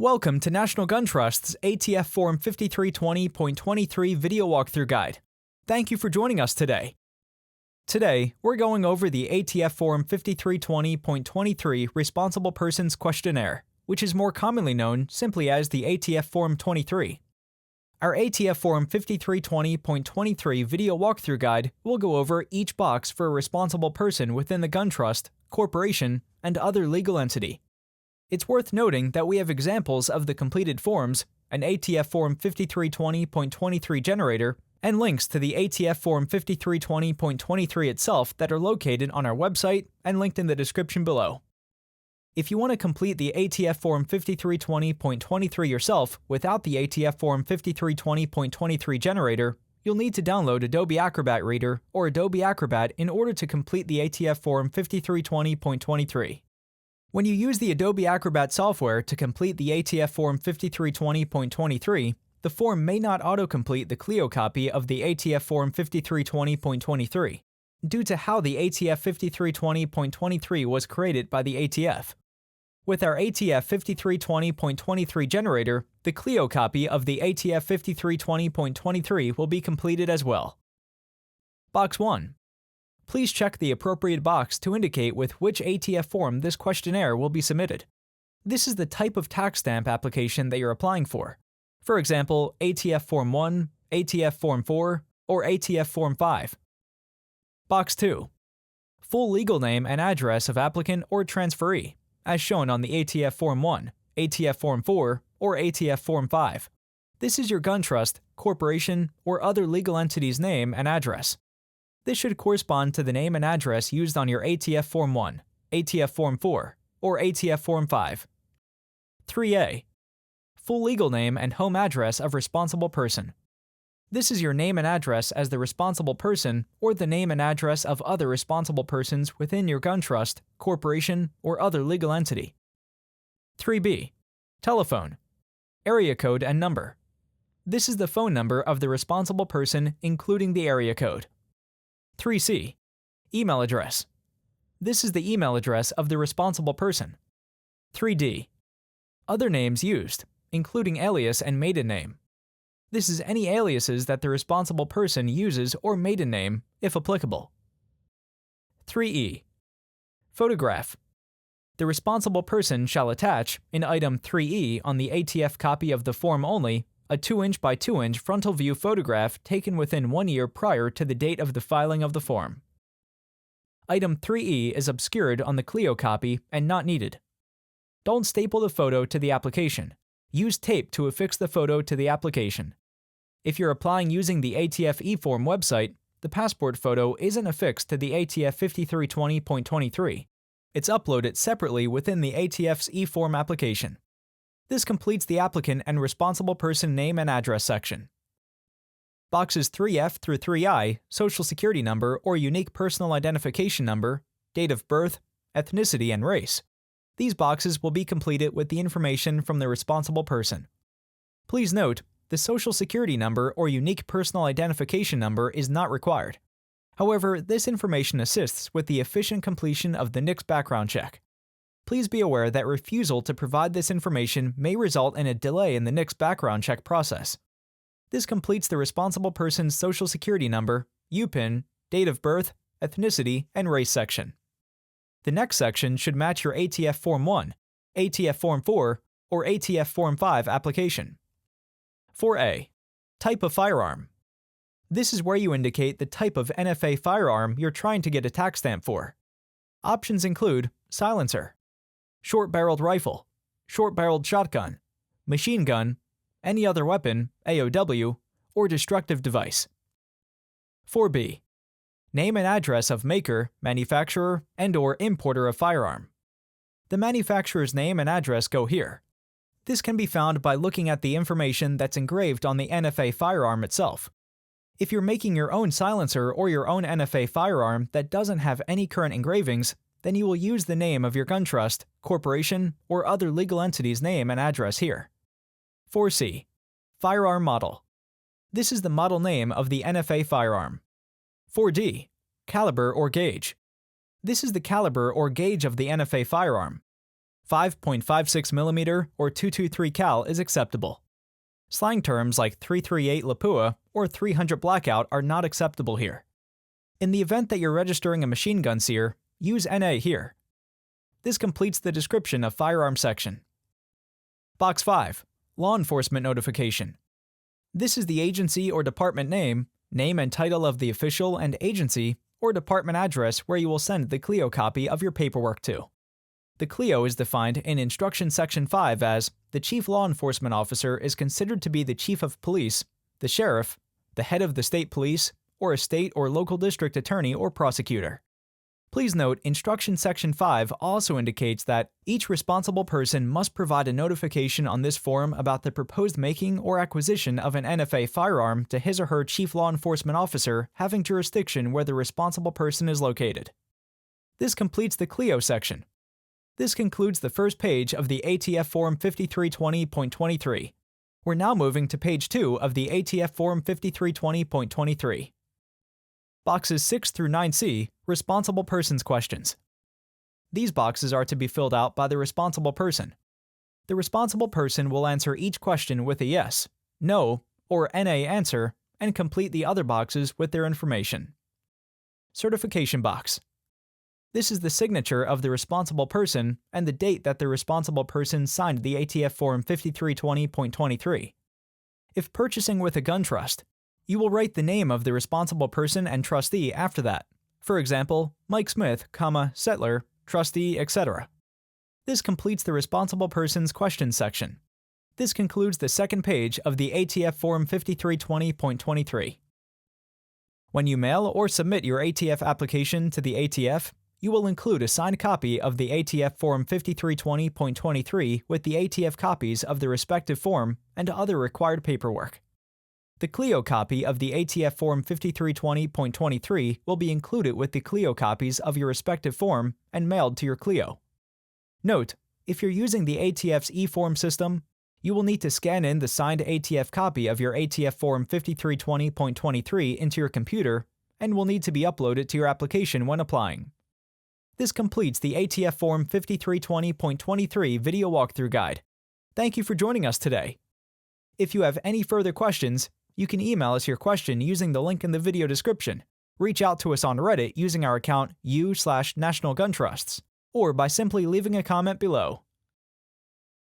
Welcome to National Gun Trust's ATF Form 5320.23 video walkthrough guide. Thank you for joining us today. Today, we're going over the ATF Form 5320.23 Responsible Persons Questionnaire, which is more commonly known simply as the ATF Form 23. Our ATF Form 5320.23 video walkthrough guide will go over each box for a responsible person within the gun trust, corporation, and other legal entity. It's worth noting that we have examples of the completed forms, an ATF Form 5320.23 generator, and links to the ATF Form 5320.23 itself that are located on our website and linked in the description below. If you want to complete the ATF Form 5320.23 yourself without the ATF Form 5320.23 generator, you'll need to download Adobe Acrobat Reader or Adobe Acrobat in order to complete the ATF Form 5320.23. When you use the Adobe Acrobat software to complete the ATF Form 5320.23, the form may not autocomplete the CLIO copy of the ATF Form 5320.23, due to how the ATF 5320.23 was created by the ATF. With our ATF 5320.23 generator, the CLIO copy of the ATF 5320.23 will be completed as well. Box 1. Please check the appropriate box to indicate with which ATF form this questionnaire will be submitted. This is the type of tax stamp application that you're applying for. For example, ATF Form 1, ATF Form 4, or ATF Form 5. Box 2. Full legal name and address of applicant or transferee, as shown on the ATF Form 1, ATF Form 4, or ATF Form 5. This is your gun trust, corporation, or other legal entity's name and address. This should correspond to the name and address used on your ATF Form 1, ATF Form 4, or ATF Form 5. 3A. Full legal name and home address of responsible person. This is your name and address as the responsible person or the name and address of other responsible persons within your gun trust, corporation, or other legal entity. 3B. Telephone. Area code and number. This is the phone number of the responsible person, including the area code. 3C. Email address. This is the email address of the responsible person. 3D. Other names used, including alias and maiden name. This is any aliases that the responsible person uses or maiden name, if applicable. 3E. Photograph. The responsible person shall attach, in item 3E on the ATF copy of the form only, a 2-inch by 2-inch frontal view photograph taken within 1 year prior to the date of the filing of the form. Item 3E is obscured on the CLIO copy and not needed. Don't staple the photo to the application. Use tape to affix the photo to the application. If you're applying using the ATF eForm website, the passport photo isn't affixed to the ATF 5320.23. It's uploaded separately within the ATF's eForm application. This completes the applicant and responsible person name and address section. Boxes 3F through 3I, Social Security number or unique personal identification number, date of birth, ethnicity, and race. These boxes will be completed with the information from the responsible person. Please note, the Social Security number or unique personal identification number is not required. However, this information assists with the efficient completion of the NICS background check. Please be aware that refusal to provide this information may result in a delay in the NICS background check process. This completes the responsible person's Social Security number, UPIN, date of birth, ethnicity, and race section. The next section should match your ATF Form 1, ATF Form 4, or ATF Form 5 application. 4A. Type of firearm. This is where you indicate the type of NFA firearm you're trying to get a tax stamp for. Options include silencer, short-barreled rifle, short-barreled shotgun, machine gun, any other weapon, AOW, or destructive device. 4B. Name and address of maker, manufacturer, and/or importer of firearm. The manufacturer's name and address go here. This can be found by looking at the information that's engraved on the NFA firearm itself. If you're making your own silencer or your own NFA firearm that doesn't have any current engravings, then you will use the name of your gun trust, corporation, or other legal entity's name and address here. 4C. Firearm model. This is the model name of the NFA firearm. 4D. Caliber or gauge. This is the caliber or gauge of the NFA firearm. 5.56mm or .223 cal is acceptable. Slang terms like 338 Lapua or 300 Blackout are not acceptable here. In the event that you're registering a machine gun sear, use NA here. This completes the description of firearm section. Box 5. Law enforcement notification. This is the agency or department name and title of the official and agency or department address where you will send the CLIO copy of your paperwork to. The CLIO is defined in Instruction Section 5 as the Chief Law Enforcement Officer is considered to be the Chief of Police, the Sheriff, the head of the State Police, or a state or local district attorney or prosecutor. Please note, Instruction Section 5 also indicates that each responsible person must provide a notification on this form about the proposed making or acquisition of an NFA firearm to his or her Chief Law Enforcement Officer having jurisdiction where the responsible person is located. This completes the CLIO section. This concludes the first page of the ATF Form 5320.23. We're now moving to page 2 of the ATF Form 5320.23. Boxes 6 through 9C, Responsible Persons Questions. These boxes are to be filled out by the responsible person. The responsible person will answer each question with a yes, no, or NA answer and complete the other boxes with their information. Certification box. This is the signature of the responsible person and the date that the responsible person signed the ATF Form 5320.23. If purchasing with a gun trust, you will write the name of the responsible person and trustee after that. For example, Mike Smith, Settler, trustee, etc. This completes the responsible person's questions section. This concludes the second page of the ATF Form 5320.23. When you mail or submit your ATF application to the ATF, you will include a signed copy of the ATF Form 5320.23 with the ATF copies of the respective form and other required paperwork. The CLIO copy of the ATF Form 5320.23 will be included with the CLIO copies of your respective form and mailed to your CLIO. Note, if you're using the ATF's e-form system, you will need to scan in the signed ATF copy of your ATF Form 5320.23 into your computer and will need to be uploaded to your application when applying. This completes the ATF Form 5320.23 video walkthrough guide. Thank you for joining us today. If you have any further questions, you can email us your question using the link in the video description, reach out to us on Reddit using our account u/National Gun Trusts, or by simply leaving a comment below.